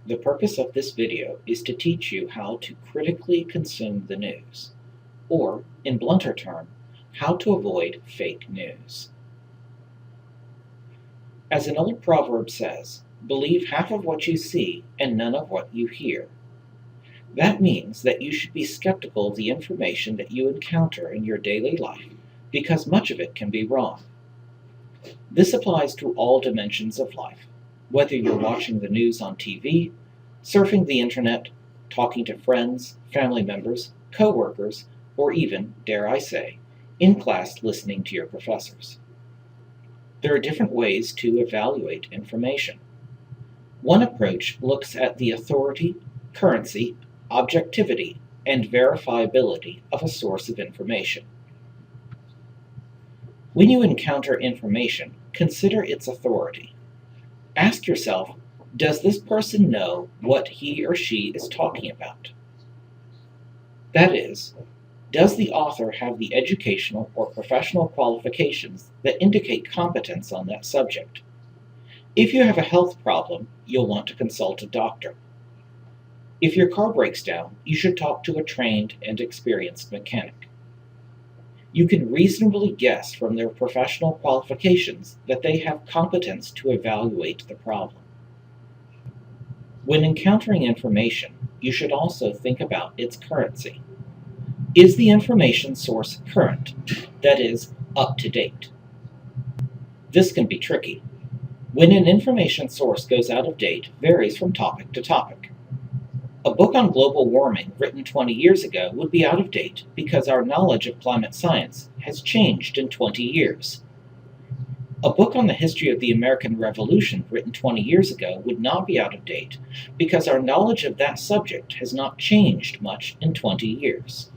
The purpose of this video is to teach you how to critically consume the news, or, in blunter terms, how to avoid fake news. As an old proverb says, believe half of what you see and none of what you hear. That means that you should be skeptical of the information that you encounter in your daily life because much of it can be wrong. This applies to all dimensions of life, whether you're watching the news on TV, surfing the internet, talking to friends, family members, co-workers, or even, dare I say, in class listening to your professors. There are different ways to evaluate information. One approach looks at the authority, currency, objectivity, and verifiability of a source of information. When you encounter information, consider its authority. Ask yourself, does this person know what he or she is talking about? That is, does the author have the educational or professional qualifications that indicate competence on that subject? If you have a health problem, you'll want to consult a doctor. If your car breaks down, you should talk to a trained and experienced mechanic. You can reasonably guess from their professional qualifications that they have competence to evaluate the problem. When encountering information, you should also think about its currency. Is the information source current, that is, up to date? This can be tricky. When an information source goes out of date varies from topic to topic. A book on global warming written 20 years ago would be out of date because our knowledge of climate science has changed in 20 years. A book on the history of the American Revolution written 20 years ago would not be out of date because our knowledge of that subject has not changed much in 20 years.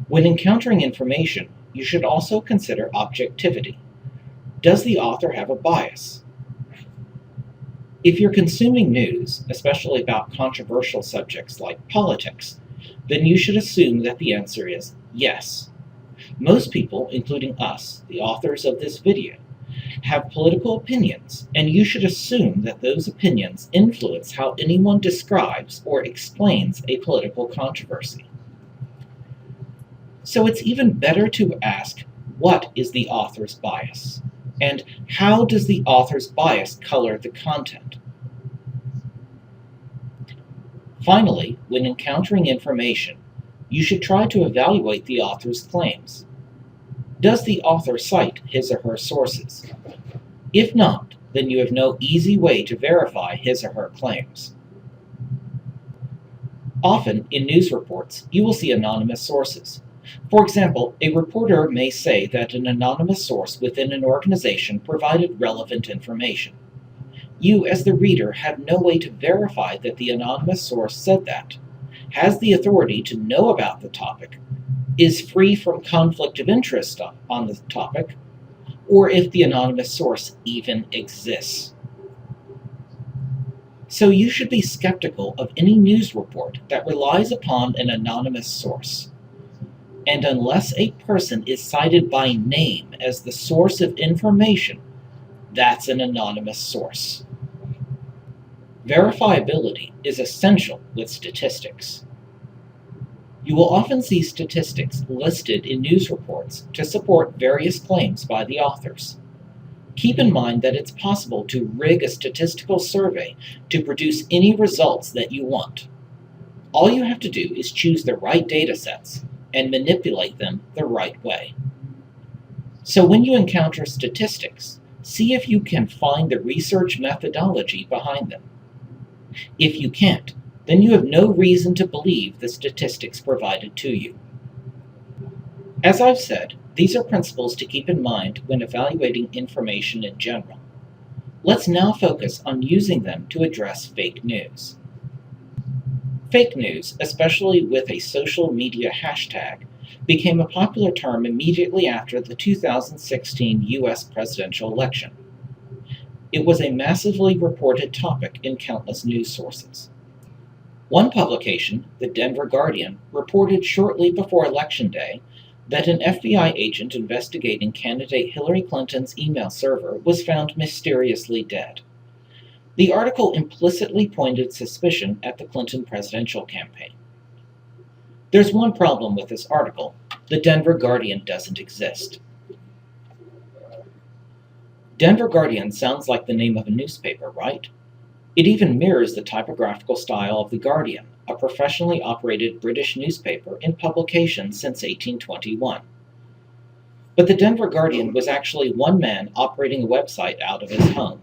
When encountering information, you should also consider objectivity. Does the author have a bias? If you're consuming news, especially about controversial subjects like politics, then you should assume that the answer is yes. Most people, including us, the authors of this video, have political opinions, and you should assume that those opinions influence how anyone describes or explains a political controversy. So it's even better to ask, what is the author's bias? And how does the author's bias color the content? Finally, when encountering information, you should try to evaluate the author's claims. Does the author cite his or her sources? If not, then you have no easy way to verify his or her claims. Often, in news reports, you will see anonymous sources. For example, a reporter may say that an anonymous source within an organization provided relevant information. You, as the reader, have no way to verify that the anonymous source said that, has the authority to know about the topic, is free from conflict of interest on the topic, or if the anonymous source even exists. So you should be skeptical of any news report that relies upon an anonymous source. And unless a person is cited by name as the source of information, that's an anonymous source. Verifiability is essential with statistics. You will often see statistics listed in news reports to support various claims by the authors. Keep in mind that it's possible to rig a statistical survey to produce any results that you want. All you have to do is choose the right data sets and manipulate them the right way. So when you encounter statistics, see if you can find the research methodology behind them. If you can't, then you have no reason to believe the statistics provided to you. As I've said, these are principles to keep in mind when evaluating information in general. Let's now focus on using them to address fake news. Fake news, especially with a social media hashtag, became a popular term immediately after the 2016 US presidential election. It was a massively reported topic in countless news sources. One publication, the Denver Guardian, reported shortly before Election Day that an FBI agent investigating candidate Hillary Clinton's email server was found mysteriously dead. The article implicitly pointed suspicion at the Clinton presidential campaign. There's one problem with this article. The Denver Guardian doesn't exist. Denver Guardian sounds like the name of a newspaper, right? It even mirrors the typographical style of The Guardian, a professionally operated British newspaper in publication since 1821. But the Denver Guardian was actually one man operating a website out of his home.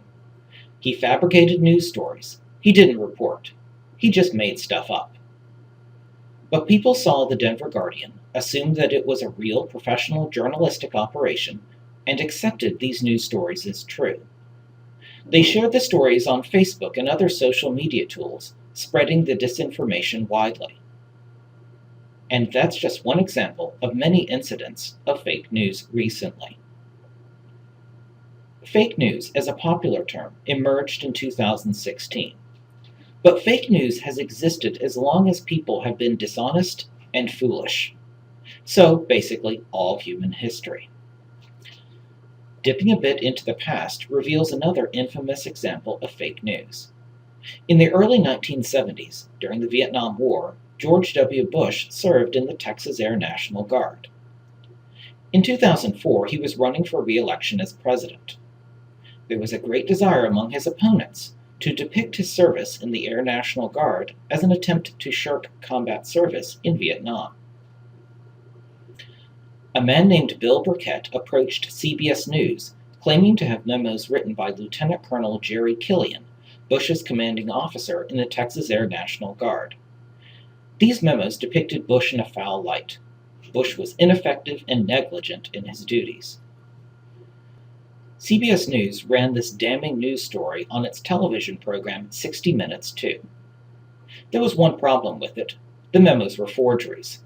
He fabricated news stories. He didn't report. He just made stuff up. But people saw the Denver Guardian, assumed that it was a real professional journalistic operation, and accepted these news stories as true. They shared the stories on Facebook and other social media tools, spreading the disinformation widely. And that's just one example of many incidents of fake news recently. Fake news, as a popular term, emerged in 2016. But fake news has existed as long as people have been dishonest and foolish. So, basically, all human history. Dipping a bit into the past reveals another infamous example of fake news. In the early 1970s, during the Vietnam War, George W. Bush served in the Texas Air National Guard. In 2004, he was running for re-election as president. There was a great desire among his opponents to depict his service in the Air National Guard as an attempt to shirk combat service in Vietnam. A man named Bill Burkett approached CBS News, claiming to have memos written by Lieutenant Colonel Jerry Killian, Bush's commanding officer in the Texas Air National Guard. These memos depicted Bush in a foul light. Bush was ineffective and negligent in his duties. CBS News ran this damning news story on its television program 60 Minutes too. There was one problem with it. The memos were forgeries.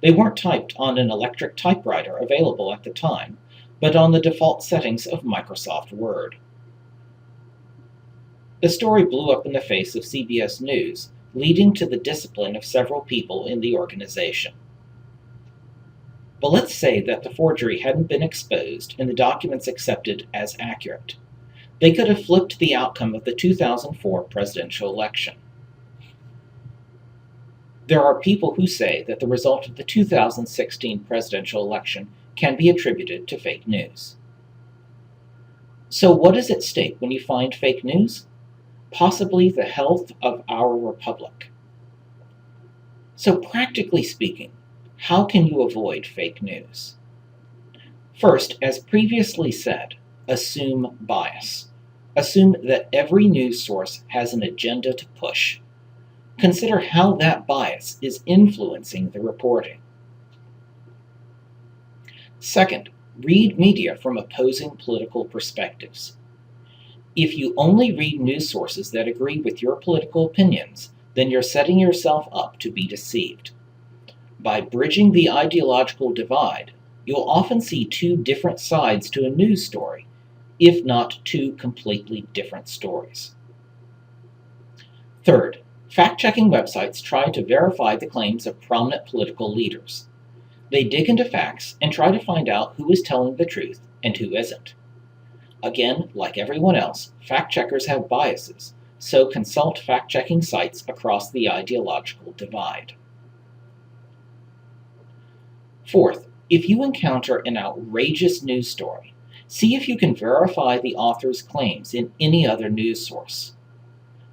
They weren't typed on an electric typewriter available at the time, but on the default settings of Microsoft Word. The story blew up in the face of CBS News, leading to the discipline of several people in the organization. But let's say that the forgery hadn't been exposed and the documents accepted as accurate. They could have flipped the outcome of the 2004 presidential election. There are people who say that the result of the 2016 presidential election can be attributed to fake news. So what is at stake when you find fake news? Possibly the health of our republic. So practically speaking, how can you avoid fake news? First, as previously said, assume bias. Assume that every news source has an agenda to push. Consider how that bias is influencing the reporting. Second, read media from opposing political perspectives. If you only read news sources that agree with your political opinions, then you're setting yourself up to be deceived. By bridging the ideological divide, you'll often see two different sides to a news story, if not two completely different stories. Third, fact-checking websites try to verify the claims of prominent political leaders. They dig into facts and try to find out who is telling the truth and who isn't. Again, like everyone else, fact-checkers have biases, so consult fact-checking sites across the ideological divide. Fourth, if you encounter an outrageous news story, see if you can verify the author's claims in any other news source.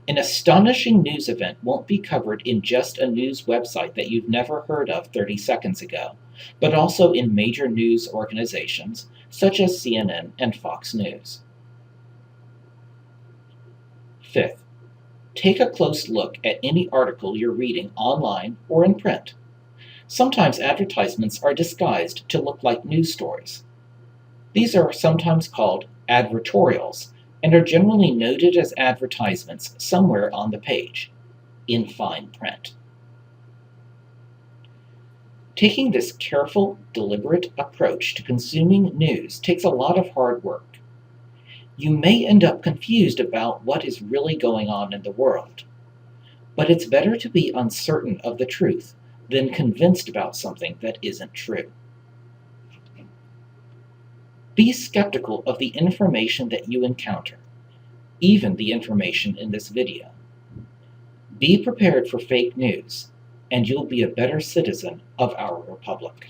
An astonishing news event won't be covered in just a news website that you've never heard of 30 seconds ago, but also in major news organizations such as CNN and Fox News. Fifth, take a close look at any article you're reading online or in print. Sometimes advertisements are disguised to look like news stories. These are sometimes called advertorials and are generally noted as advertisements somewhere on the page, in fine print. Taking this careful, deliberate approach to consuming news takes a lot of hard work. You may end up confused about what is really going on in the world, but it's better to be uncertain of the truth than convinced about something that isn't true. Be skeptical of the information that you encounter. even the information in this video. Be prepared for fake news, and you'll be a better citizen of our republic.